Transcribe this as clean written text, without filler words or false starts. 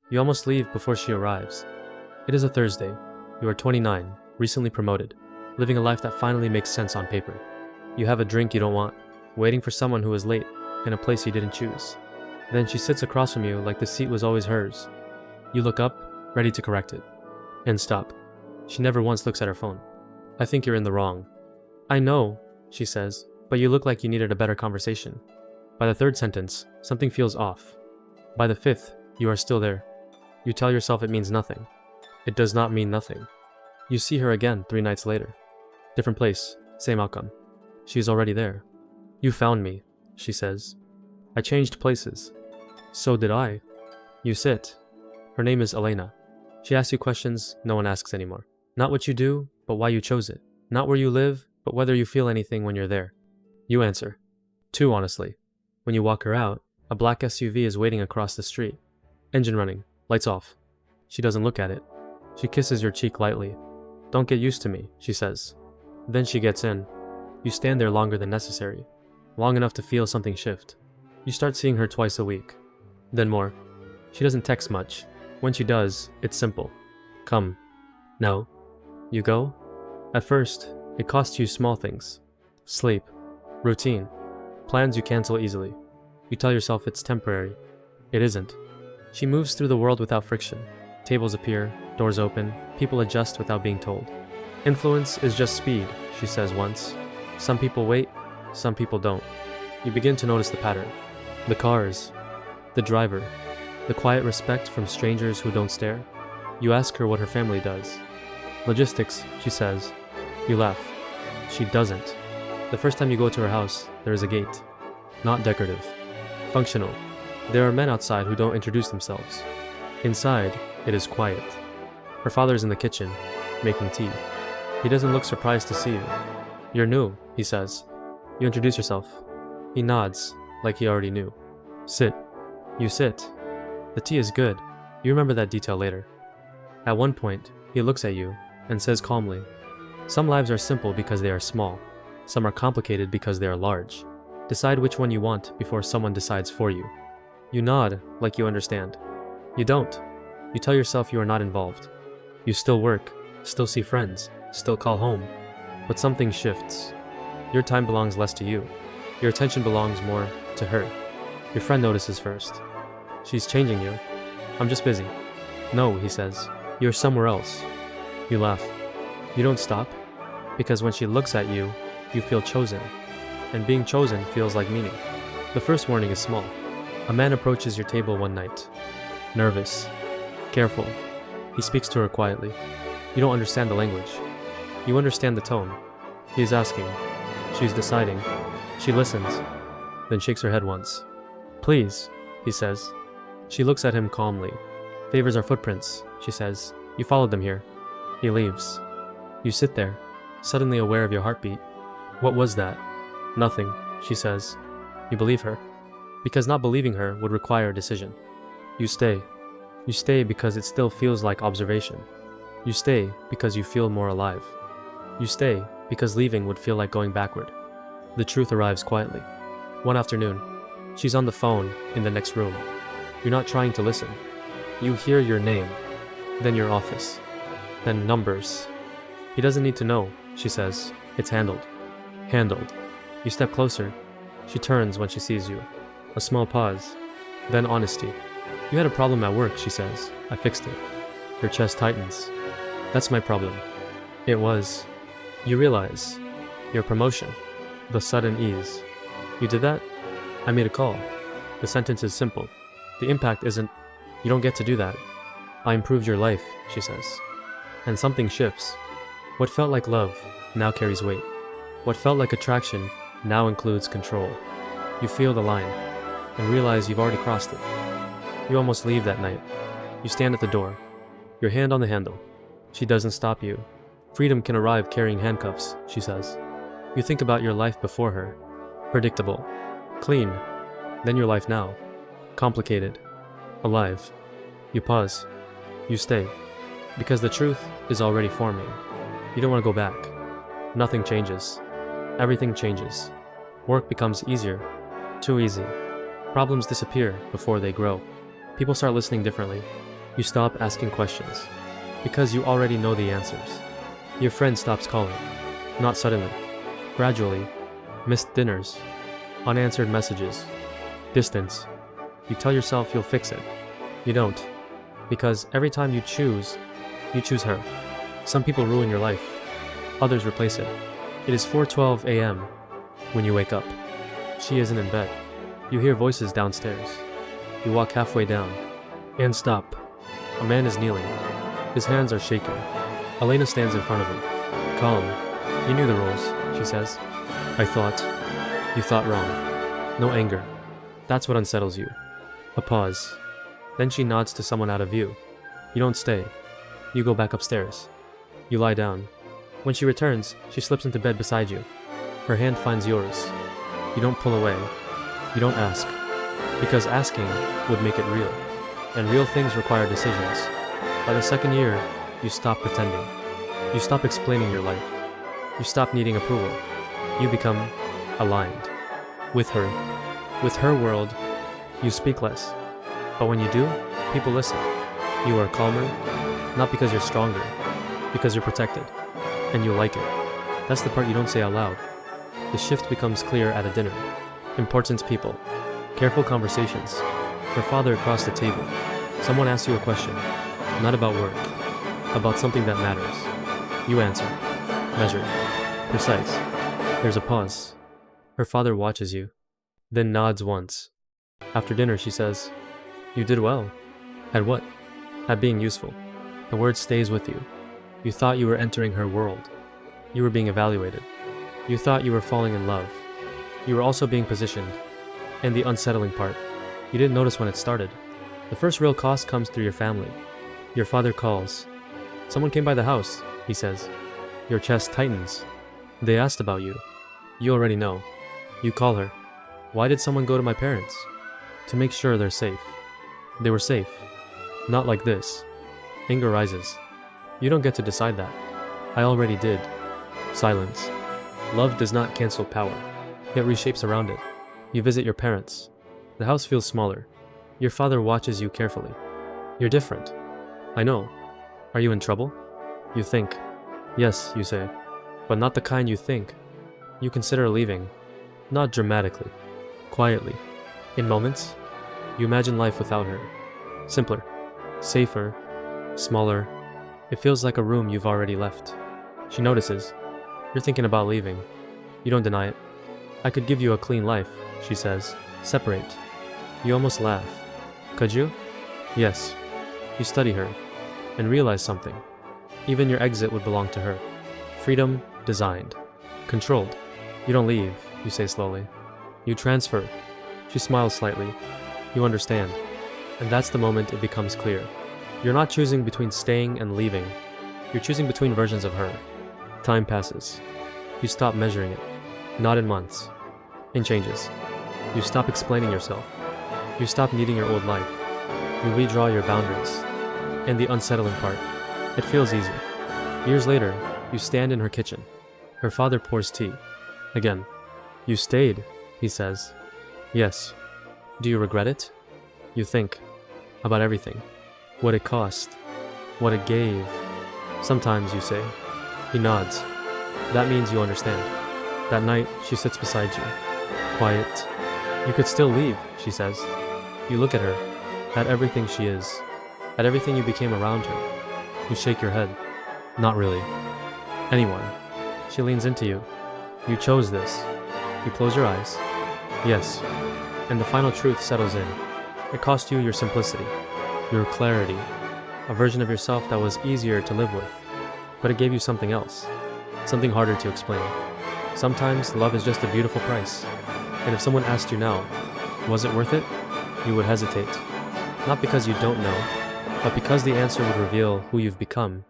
You almost leave before she arrives. It is a Thursday. You are 29, recently promoted, living a life that finally makes sense on paper. You have a drink you don't want, waiting for someone who is late, in a place you didn't choose. Then she sits across from you like the seat was always hers. You look up, ready to correct it. And stop. She never once looks at her phone. I think you're in the wrong. I know, she says, but you look like you needed a better conversation. By the third sentence, something feels off. By the fifth, you are still there. You tell yourself it means nothing. It does not mean nothing. You see her again 3 nights later. Different place, same outcome. She is already there. You found me, she says. I changed places. So did I. You sit. Her name is Elena. She asks you questions no one asks anymore. Not what you do, but why you chose it. Not where you live, but whether you feel anything when you're there. You answer. 2, honestly. When you walk her out, a black SUV is waiting across the street. Engine running, lights off. She doesn't look at it. She kisses your cheek lightly. Don't get used to me, she says. Then she gets in. You stand there longer than necessary. Long enough to feel something shift. You start seeing her twice a week. Then more. She doesn't text much. When she does, it's simple. Come. No. You go? At first, it costs you small things. Sleep. Routine. Plans you cancel easily. You tell yourself it's temporary. It isn't. She moves through the world without friction. Tables appear, doors open, people adjust without being told. Influence is just speed, she says once. Some people wait, some people don't. You begin to notice the pattern. The cars. The driver. The quiet respect from strangers who don't stare. You ask her what her family does. Logistics, she says. You laugh. She doesn't. The first time you go to her house, there is a gate. Not decorative. Functional. There are men outside who don't introduce themselves. Inside, it is quiet. Her father is in the kitchen, making tea. He doesn't look surprised to see you. You're new, he says. You introduce yourself. He nods, like he already knew. Sit. You sit. The tea is good. You remember that detail later. At one point, he looks at you and says calmly, some lives are simple because they are small. Some are complicated because they are large. Decide which one you want before someone decides for you. You nod like you understand. You don't. You tell yourself you are not involved. You still work, still see friends, still call home. But something shifts. Your time belongs less to you. Your attention belongs more to her. Your friend notices first. She's changing you. I'm just busy. No, he says. You're somewhere else. You laugh. You don't stop. Because when she looks at you, you feel chosen. And being chosen feels like meaning. The first warning is small. A man approaches your table one night. Nervous. Careful. He speaks to her quietly. You don't understand the language. You understand the tone. He is asking. She's deciding. She listens. Then shakes her head once. Please, he says. She looks at him calmly. Favors are footprints, she says. You followed them here. He leaves. You sit there, suddenly aware of your heartbeat. What was that? Nothing, she says. You believe her. Because not believing her would require a decision. You stay. You stay because it still feels like observation. You stay because you feel more alive. You stay because leaving would feel like going backward. The truth arrives quietly. One afternoon, she's on the phone in the next room. You're not trying to listen. You hear your name, then your office, then numbers. He doesn't need to know, she says. It's handled. Handled. You step closer. She turns when she sees you. A small pause. Then honesty. You had a problem at work, she says. I fixed it. Your chest tightens. That's my problem. It was. You realize. Your promotion. The sudden ease. You did that? I made a call. The sentence is simple. The impact isn't, you don't get to do that. I improved your life, she says. And something shifts. What felt like love now carries weight. What felt like attraction now includes control. You feel the line and realize you've already crossed it. You almost leave that night. You stand at the door, your hand on the handle. She doesn't stop you. Freedom can arrive carrying handcuffs, she says. You think about your life before her. Predictable. Clean. Then your life now. Complicated. Alive. You pause. You stay. Because the truth is already forming. You don't want to go back. Nothing changes. Everything changes. Work becomes easier. Too easy. Problems disappear before they grow. People start listening differently. You stop asking questions, because you already know the answers. Your friend stops calling, not suddenly, gradually. Missed dinners, unanswered messages, distance. You tell yourself you'll fix it. You don't, because every time you choose her. Some people ruin your life, others replace it. It is 4:12 a.m. when you wake up. She isn't in bed. You hear voices downstairs. You walk halfway down, and stop. A man is kneeling. His hands are shaking. Elena stands in front of him. Calm. You knew the rules, she says. I thought. You thought wrong. No anger. That's what unsettles you. A pause. Then she nods to someone out of view. You don't stay. You go back upstairs. You lie down. When she returns, she slips into bed beside you. Her hand finds yours. You don't pull away. You don't ask. Because asking would make it real. And real things require decisions. By the second year, you stop pretending. You stop explaining your life. You stop needing approval. You become aligned. With her world, you speak less. But when you do, people listen. You are calmer, not because you're stronger, because you're protected. And you like it. That's the part you don't say out loud. The shift becomes clear at a dinner. Important people. Careful conversations. Her father across the table. Someone asks you a question, not about work, about something that matters. You answer. Measured. Precise. There's a pause. Her father watches you, then nods once. After dinner, she says, You did well. At what? At being useful. The word stays with you. You thought you were entering her world. You were being evaluated. You thought you were falling in love. You were also being positioned. And the unsettling part, you didn't notice when it started. The first real cost comes through your family. Your father calls. Someone came by the house, he says. Your chest tightens. They asked about you. You already know. You call her. Why did someone go to my parents? To make sure they're safe. They were safe. Not like this. Anger rises. You don't get to decide that. I already did. Silence. Love does not cancel power. It reshapes around it. You visit your parents. The house feels smaller. Your father watches you carefully. You're different. I know. Are you in trouble? You think. Yes, you say. But not the kind you think. You consider leaving. Not dramatically. Quietly. In moments, you imagine life without her. Simpler. Safer. Smaller. It feels like a room you've already left. She notices. You're thinking about leaving. You don't deny it. I could give you a clean life, she says. Separate. You almost laugh. Could you? Yes. You study her and realize something. Even your exit would belong to her. Freedom designed. Controlled. You don't leave, you say slowly. You transfer. She smiles slightly. You understand. And that's the moment it becomes clear. You're not choosing between staying and leaving. You're choosing between versions of her. Time passes. You stop measuring it. Not in months. In changes. You stop explaining yourself. You stop needing your old life. You redraw your boundaries. And the unsettling part, it feels easy. Years later, you stand in her kitchen. Her father pours tea. Again. You stayed, he says. Yes. Do you regret it? You think. About everything. What it cost. What it gave. Sometimes, you say. He nods. That means you understand. That night, she sits beside you. Quiet. You could still leave, she says. You look at her. At everything she is. At everything you became around her. You shake your head. Not really. Anyone. She leans into you. You chose this. You close your eyes. Yes. And the final truth settles in. It cost you your simplicity. Your clarity. A version of yourself that was easier to live with. But it gave you something else. Something harder to explain. Sometimes love is just a beautiful price. And if someone asked you now, was it worth it? You would hesitate. Not because you don't know, but because the answer would reveal who you've become